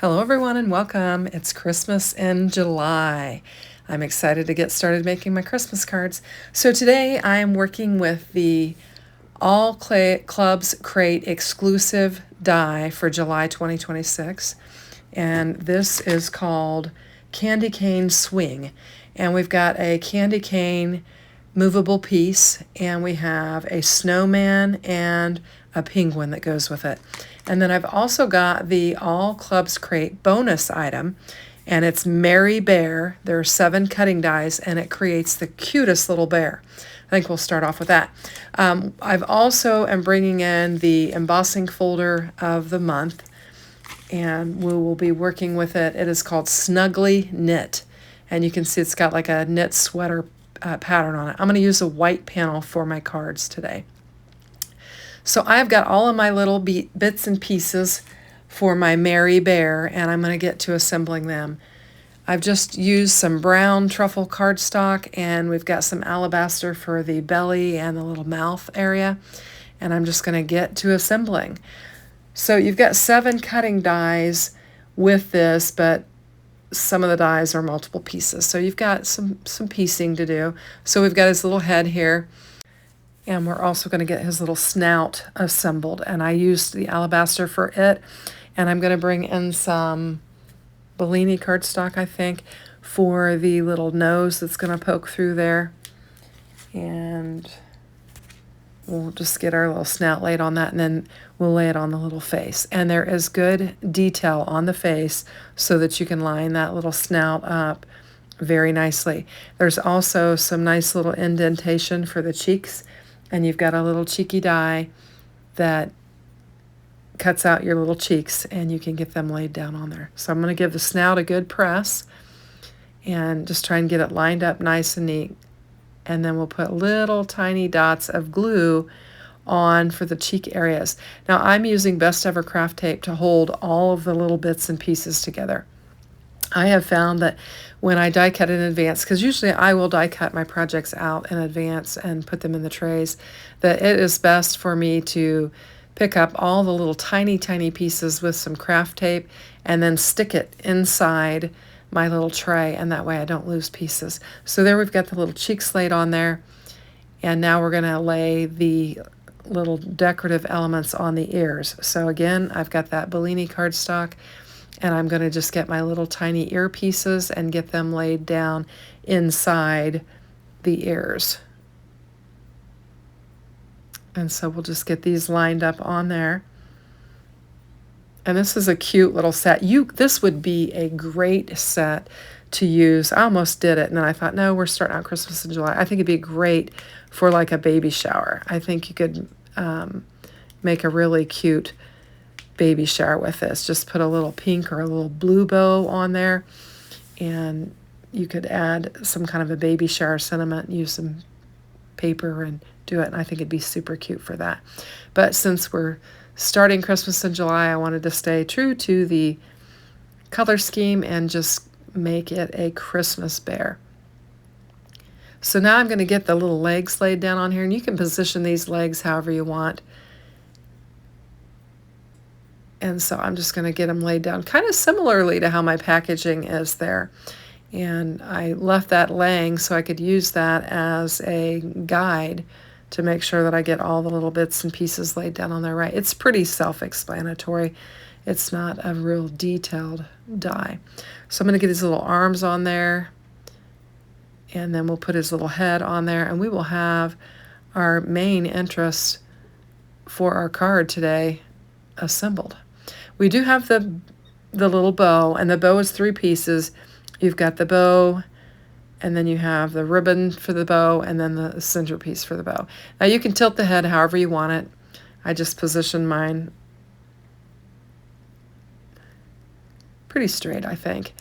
Hello everyone and welcome. It's Christmas in July. I'm excited to get started making my Christmas cards. So today I am working with the All Clubs Crate exclusive die for July 2026. And this is called Candy Cane Swing. And we've got a candy cane movable piece, and we have a snowman and a penguin that goes with it. And then I've also got the All Clubs Crate bonus item, and it's Merry Bear. There are 7 cutting dies, and it creates the cutest little bear. I think we'll start off with that. I've also am bringing in the embossing folder of the month, and we will be working with it. It is called Snuggly Knit, and you can see it's got like a knit sweater pattern on it. I'm going to use a white panel for my cards today. So I've got all of my little bits and pieces for my Merry Bear, and I'm going to get to assembling them. I've just used some brown truffle cardstock, and we've got some alabaster for the belly and the little mouth area, and I'm just going to get to assembling. So you've got 7 cutting dies with this, but some of the dies are multiple pieces. So you've got some piecing to do. So we've got his little head here, and we're also going to get his little snout assembled. And I used the alabaster for it, and I'm going to bring in some Bellini cardstock, I think, for the little nose that's going to poke through there. And we'll just get our little snout laid on that, and then we'll lay it on the little face. And there is good detail on the face so that you can line that little snout up very nicely. There's also some nice little indentation for the cheeks, and you've got a little cheeky die that cuts out your little cheeks, and you can get them laid down on there. So I'm going to give the snout a good press and just try and get it lined up nice and neat. And then we'll put little tiny dots of glue on for the cheek areas. Now I'm using Best Ever Craft Tape to hold all of the little bits and pieces together. I have found that when I die cut in advance, because usually I will die cut my projects out in advance and put them in the trays, that it is best for me to pick up all the little tiny pieces with some craft tape and then stick it inside my little tray, and that way I don't lose pieces. So there we've got the little cheeks laid on there, and now we're going to lay the little decorative elements on the ears. So again, I've got that Bellini cardstock, and I'm going to just get my little tiny ear pieces and get them laid down inside the ears. And so we'll just get these lined up on there. And this is a cute little set. This would be a great set to use. I almost did it, and then I thought, no, we're starting out Christmas in July. I think it'd be great for like a baby shower. I think you could make a really cute baby shower with this. Just put a little pink or a little blue bow on there, and you could add some kind of a baby shower sentiment, use some paper and do it, and I think it'd be super cute for that. But since we're starting Christmas in July, I wanted to stay true to the color scheme and just make it a Christmas bear. So now I'm going to get the little legs laid down on here, and you can position these legs however you want. And so I'm just going to get them laid down kind of similarly to how my packaging is there. And I left that laying so I could use that as a guide to make sure that I get all the little bits and pieces laid down on there right. It's pretty self-explanatory. It's not a real detailed die. So I'm going to get his little arms on there, and then we'll put his little head on there, and we will have our main interest for our card today assembled. We do have the little bow, and the bow is 3 pieces. You've got the bow, and then you have the ribbon for the bow, and then the centerpiece for the bow. Now you can tilt the head however you want it. I just position mine pretty straight, I think.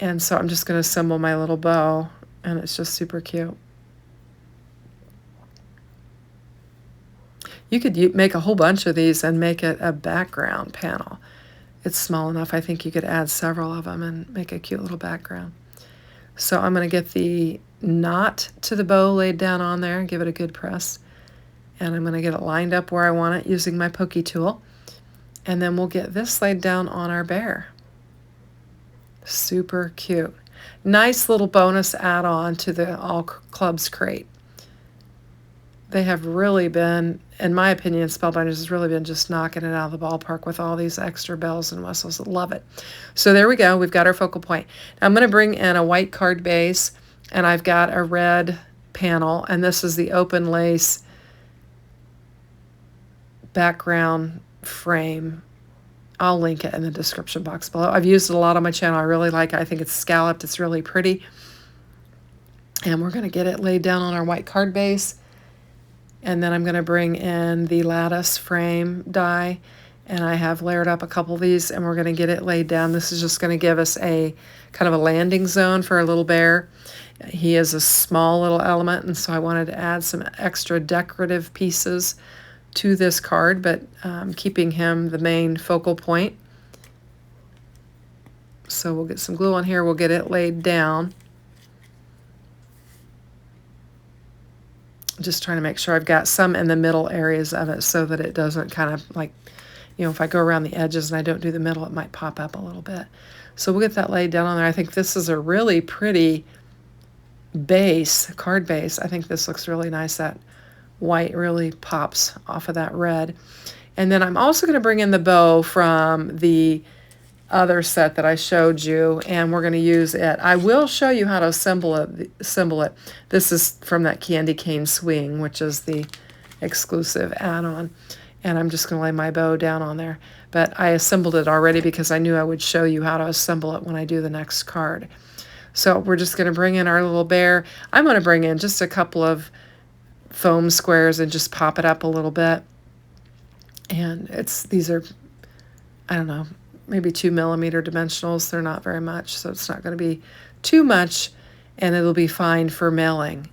And so I'm just going to assemble my little bow, and it's just super cute. You could make a whole bunch of these and make it a background panel. It's small enough. I think you could add several of them and make a cute little background. So I'm going to get the knot to the bow laid down on there and give it a good press. And I'm going to get it lined up where I want it using my pokey tool. And then we'll get this laid down on our bear. Super cute. Nice little bonus add-on to the All Clubs crate. They have really been, in my opinion, Spellbinders has really been just knocking it out of the ballpark with all these extra bells and whistles. Love it. So there we go. We've got our focal point. Now I'm going to bring in a white card base, and I've got a red panel, and this is the open lace background frame. I'll link it in the description box below. I've used it a lot on my channel. I really like it. I think it's scalloped. It's really pretty. And we're going to get it laid down on our white card base. And then I'm going to bring in the lattice frame die, and I have layered up a couple of these, and we're going to get it laid down. This is just going to give us a kind of a landing zone for our little bear. He is a small little element, and so I wanted to add some extra decorative pieces to this card, but keeping him the main focal point. So we'll get some glue on here. We'll get it laid down. Just trying to make sure I've got some in the middle areas of it so that it doesn't kind of like, you know, if I go around the edges and I don't do the middle, it might pop up a little bit. So we'll get that laid down on there. I think this is a really pretty base, card base. I think this looks really nice. That white really pops off of that red. And then I'm also going to bring in the bow from the other set that I showed you, and we're going to use it. I will show you how to assemble it. This is from that candy cane swing, which is the exclusive add-on. And I'm just going to lay my bow down on there. But I assembled it already because I knew I would show you how to assemble it when I do the next card. So we're just going to bring in our little bear. I'm going to bring in just a couple of foam squares and just pop it up a little bit. And these are, I don't know, maybe 2mm dimensionals. They're not very much, so it's not going to be too much, and it'll be fine for mailing.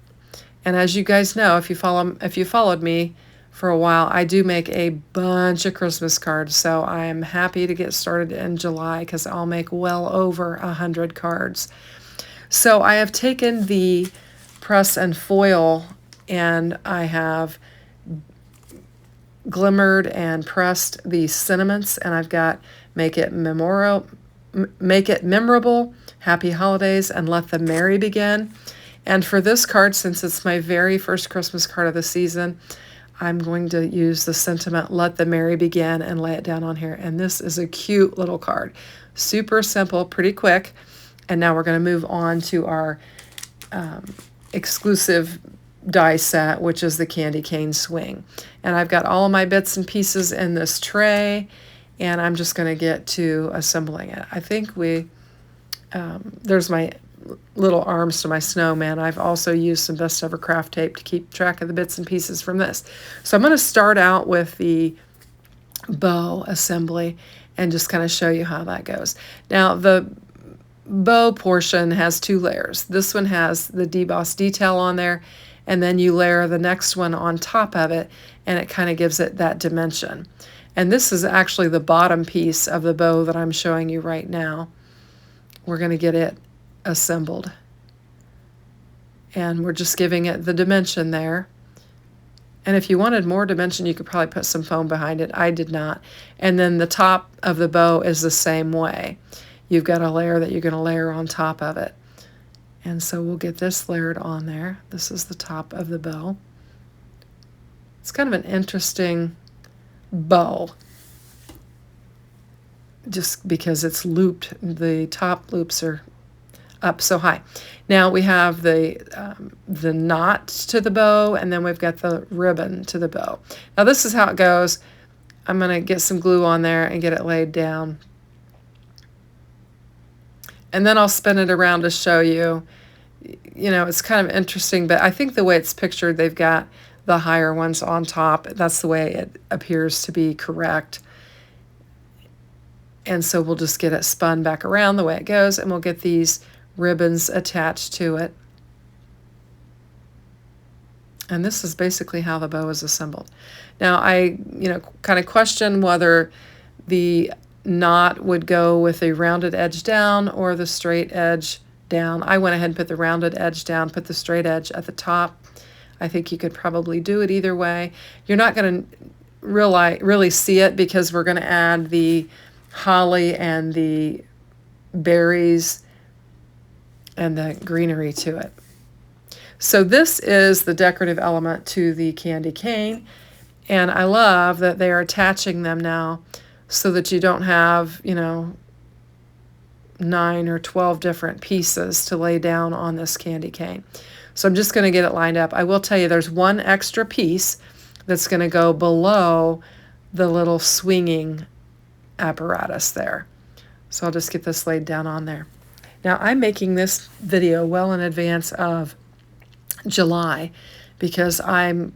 And as you guys know, if you followed me for a while, I do make a bunch of Christmas cards, so I'm happy to get started in July because I'll make well over 100 cards. So I have taken the press and foil, and I have glimmered and pressed the sentiments, and I've got make it memorable, happy holidays, and let the merry begin. And for this card, since it's my very first Christmas card of the season, I'm going to use the sentiment let the merry begin and lay it down on here. And this is a cute little card, super simple, pretty quick. And now we're going to move on to our exclusive die set, which is the candy cane swing. And I've got all of my bits and pieces in this tray, and I'm just going to get to assembling it. I think there's my little arms to my snowman. I've also used some Best Ever craft tape to keep track of the bits and pieces from this. So I'm going to start out with the bow assembly and just kind of show you how that goes. Now the bow portion has two layers. This one has the debossed detail on there, and then you layer the next one on top of it, and it kind of gives it that dimension. And this is actually the bottom piece of the bow that I'm showing you right now. We're going to get it assembled. And we're just giving it the dimension there. And if you wanted more dimension, you could probably put some foam behind it. I did not. And then the top of the bow is the same way. You've got a layer that you're going to layer on top of it. And so we'll get this layered on there. This is the top of the bow. It's kind of an interesting bow, just because it's looped. The top loops are up so high. Now we have the knot to the bow, and then we've got the ribbon to the bow. Now this is how it goes. I'm going to get some glue on there and get it laid down. And then I'll spin it around to show you. You know, it's kind of interesting, but I think the way it's pictured, they've got the higher ones on top. That's the way it appears to be correct. And so we'll just get it spun back around the way it goes, and we'll get these ribbons attached to it. And this is basically how the bow is assembled. Now I, kind of question whether the knot would go with a rounded edge down or the straight edge down. I went ahead and put the rounded edge down, put the straight edge at the top. I think you could probably do it either way. You're not going to really see it because we're going to add the holly and the berries and the greenery to it. So this is the decorative element to the candy cane, and I love that they are attaching them now so that you don't have, 9 or 12 different pieces to lay down on this candy cane. So I'm just going to get it lined up. I will tell you there's one extra piece that's going to go below the little swinging apparatus there. So I'll just get this laid down on there. Now I'm making this video well in advance of July because I'm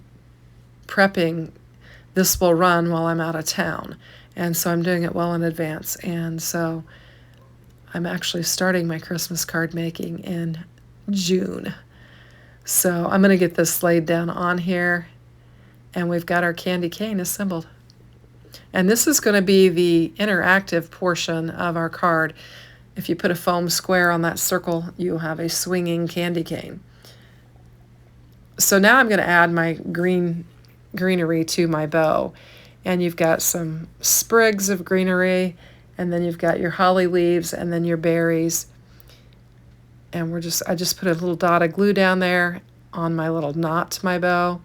prepping. This will run while I'm out of town, and so I'm doing it well in advance. And so I'm actually starting my Christmas card making in June. So I'm going to get this laid down on here, and we've got our candy cane assembled. And this is going to be the interactive portion of our card. If you put a foam square on that circle, you have a swinging candy cane. So now I'm going to add my greenery to my bow. And you've got some sprigs of greenery, and then you've got your holly leaves, and then your berries. And I just put a little dot of glue down there on my little knot to my bow.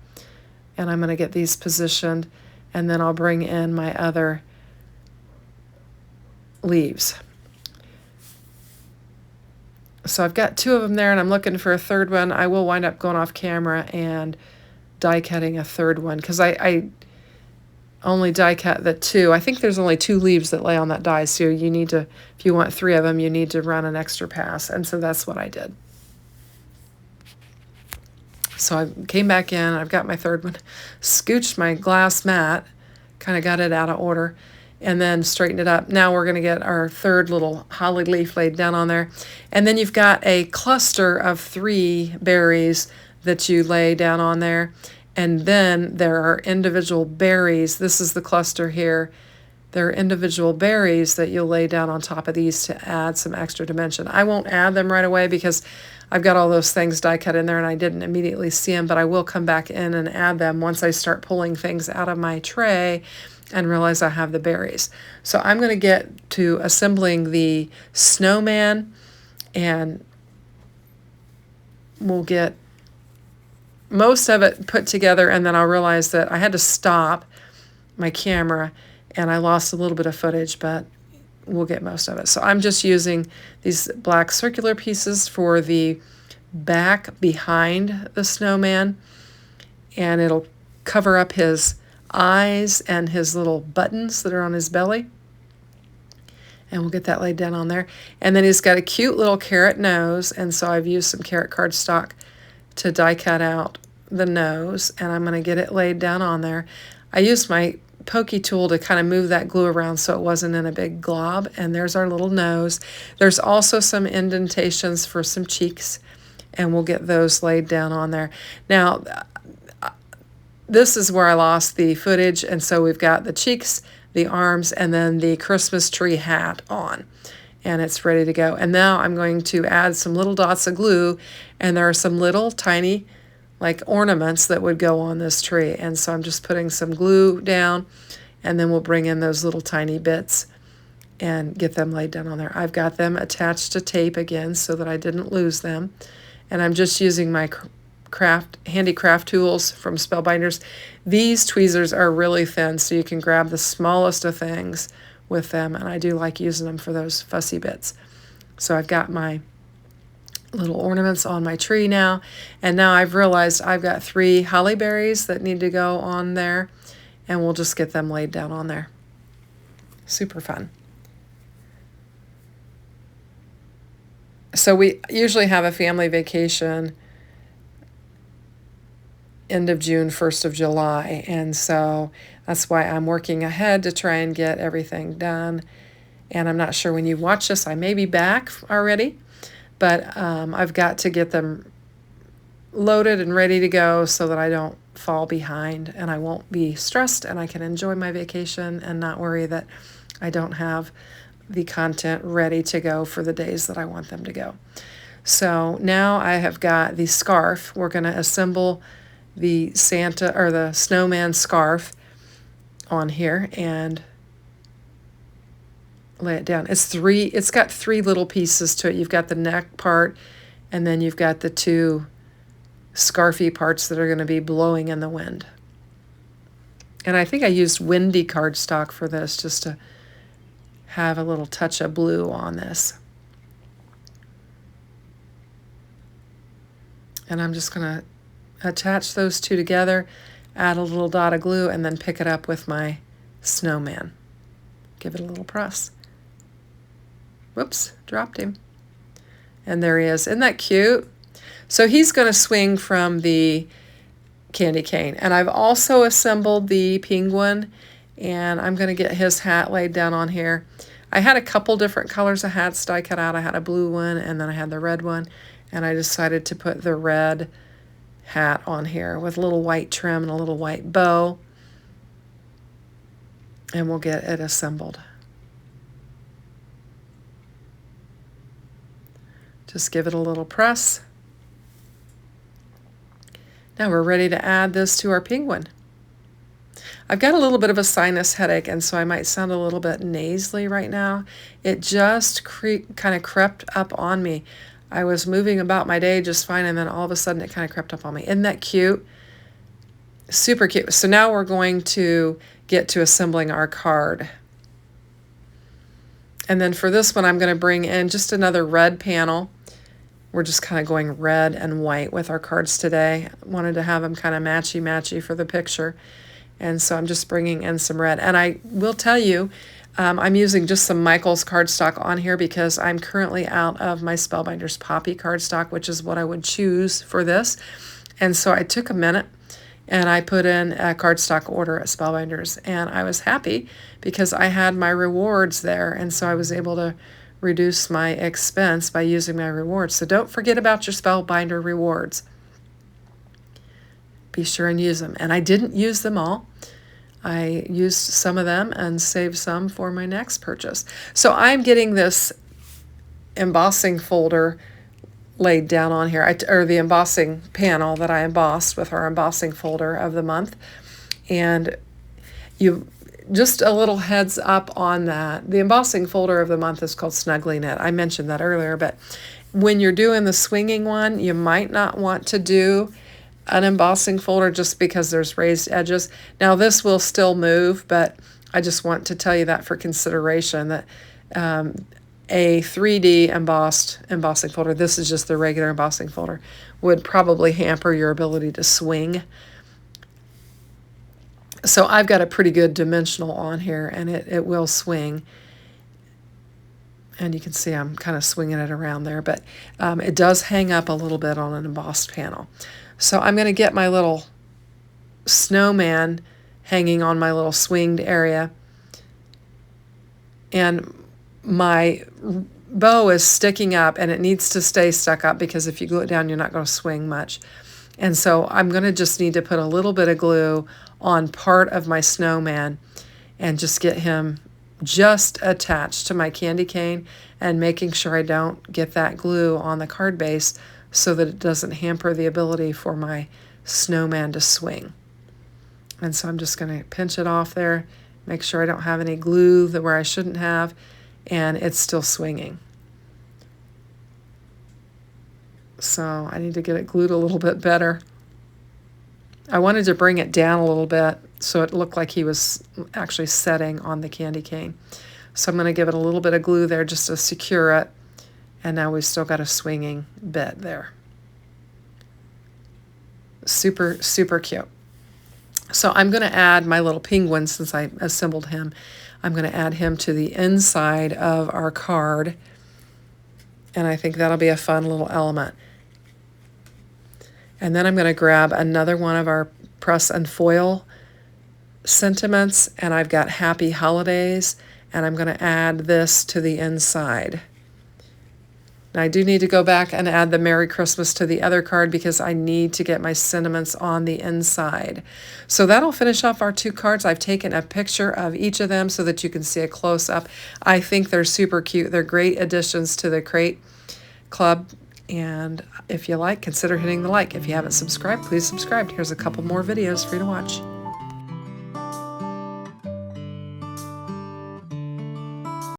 And I'm going to get these positioned, and then I'll bring in my other leaves. So I've got 2 of them there, and I'm looking for a third one. I will wind up going off camera and die cutting a third one because I only die cut the 2. I think there's only 2 leaves that lay on that die, so you need to, if you want 3 of them, you need to run an extra pass, and so that's what I did. So I came back in, I've got my third one, scooched my glass mat, kind of got it out of order, and then straightened it up. Now we're going to get our third little holly leaf laid down on there. And then you've got a cluster of 3 berries that you lay down on there. And then there are individual berries. This is the cluster here. There are individual berries that you'll lay down on top of these to add some extra dimension. I won't add them right away because I've got all those things die cut in there and I didn't immediately see them, but I will come back in and add them once I start pulling things out of my tray and realize I have the berries. So I'm going to get to assembling the snowman, and we'll get most of it put together, and then I'll realize that I had to stop my camera and I lost a little bit of footage, but we'll get most of it. So I'm just using these black circular pieces for the back behind the snowman, and it'll cover up his eyes and his little buttons that are on his belly. And we'll get that laid down on there. And then he's got a cute little carrot nose, and so I've used some carrot cardstock to die cut out the nose, and I'm going to get it laid down on there. I used my pokey tool to kind of move that glue around so it wasn't in a big glob, and there's our little nose. There's also some indentations for some cheeks, and we'll get those laid down on there. Now, this is where I lost the footage, and so we've got the cheeks, the arms, and then the Christmas tree hat on, and it's ready to go. And now I'm going to add some little dots of glue, and there are some little tiny like ornaments that would go on this tree, and so I'm just putting some glue down, and then we'll bring in those little tiny bits and get them laid down on there. I've got them attached to tape again so that I didn't lose them, and I'm just using my handy craft tools from Spellbinders. These tweezers are really thin, so you can grab the smallest of things with them, and I do like using them for those fussy bits. So I've got my little ornaments on my tree now, and now I've realized I've got 3 holly berries that need to go on there, and we'll just get them laid down on there. Super fun. So we usually have a family vacation end of June, 1st of July, and so that's why I'm working ahead to try and get everything done. And I'm not sure when you watch this, I may be back already, but I've got to get them loaded and ready to go so that I don't fall behind and I won't be stressed, and I can enjoy my vacation and not worry that I don't have the content ready to go for the days that I want them to go. So now I have got the scarf. We're going to assemble the Santa or the snowman scarf on here, and lay it down. It's got three little pieces to it. You've got the neck part, and then you've got the two scarfy parts that are going to be blowing in the wind. And I think I used windy cardstock for this, just to have a little touch of blue on this. And I'm just going to attach those two together, add a little dot of glue, and then pick it up with my snowman. Give it a little press. Whoops, dropped him. And there he is. Isn't that cute? So he's going to swing from the candy cane. And I've also assembled the penguin, and I'm going to get his hat laid down on here. I had a couple different colors of hats that I cut out. I had a blue one, and then I had the red one. And I decided to put the red hat on here with a little white trim and a little white bow. And we'll get it assembled. Just give it a little press. Now we're ready to add this to our penguin. I've got a little bit of a sinus headache, and so I might sound a little bit nasally right now. It just kind of crept up on me. I was moving about my day just fine, and then all of a sudden it kind of crept up on me. Isn't that cute? Super cute. So now we're going to get to assembling our card. And then for this one, I'm going to bring in just another red panel. We're just kind of going red and white with our cards today. Wanted to have them kind of matchy-matchy for the picture. And so I'm just bringing in some red. And I will tell you, I'm using just some Michaels cardstock on here because I'm currently out of my Spellbinders Poppy cardstock, which is what I would choose for this. And so I took a minute and I put in a cardstock order at Spellbinders. And I was happy because I had my rewards there. And so I was able to reduce my expense by using my rewards. So don't forget about your Spellbinder rewards. Be sure and use them. And I didn't use them all. I used some of them and saved some for my next purchase. So I'm getting this embossing folder laid down on here, or the embossing panel that I embossed with our embossing folder of the month. And you just a little heads up on that. The embossing folder of the month is called Snuggly Knit. I mentioned that earlier, but when you're doing the swinging one, you might not want to do an embossing folder just because there's raised edges. Now this will still move, but I just want to tell you that for consideration, that a 3D embossing folder, this is just the regular embossing folder, would probably hamper your ability to swing. So I've got a pretty good dimensional on here, and it will swing. And you can see I'm kind of swinging it around there, but it does hang up a little bit on an embossed panel. So I'm going to get my little snowman hanging on my little swinged area. And my bow is sticking up, and it needs to stay stuck up because if you glue it down, you're not going to swing much. And so I'm going to just need to put a little bit of glue on part of my snowman and just get him just attached to my candy cane, and making sure I don't get that glue on the card base so that it doesn't hamper the ability for my snowman to swing. And so I'm just going to pinch it off there, make sure I don't have any glue where I shouldn't have, and it's still swinging. So I need to get it glued a little bit better. I wanted to bring it down a little bit so it looked like he was actually setting on the candy cane. So I'm going to give it a little bit of glue there just to secure it. And now we've still got a swinging bit there. Super, super cute. So I'm going to add my little penguin, since I assembled him. I'm going to add him to the inside of our card. And I think that'll be a fun little element. And then I'm going to grab another one of our press and foil sentiments, and I've got Happy Holidays, and I'm going to add this to the inside. Now I do need to go back and add the Merry Christmas to the other card because I need to get my sentiments on the inside. So that'll finish off our two cards. I've taken a picture of each of them so that you can see a close-up. I think they're super cute. They're great additions to the Crate Club. And if you like, consider hitting the like. If you haven't subscribed, please subscribe. Here's a couple more videos for you to watch.